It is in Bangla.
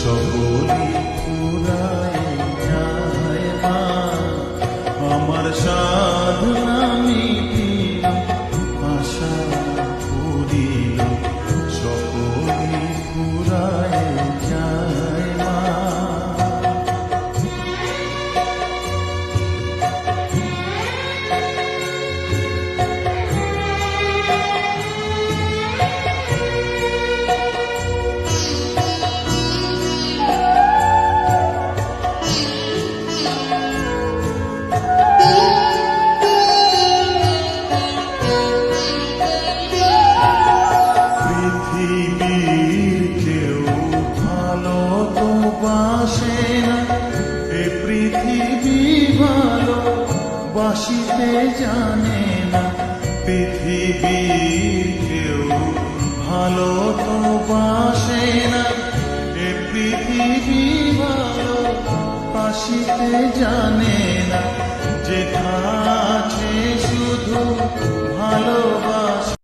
সকলই ফুরায় যায় মা, আমার সাধনা মিটিল, আশা পুরিল, সকলই ফুরায় যায় মা। পৃথিবীর কেউ ভালো তো বাসে না, এ পৃথিবী ভালো বাসিতে জানে না। পৃথিবীর কেউ ভালো তো বাসে না, এ পৃথিবী ভালো বাসিতে জানে না। যেথা আছে শুধু ভালোবাসা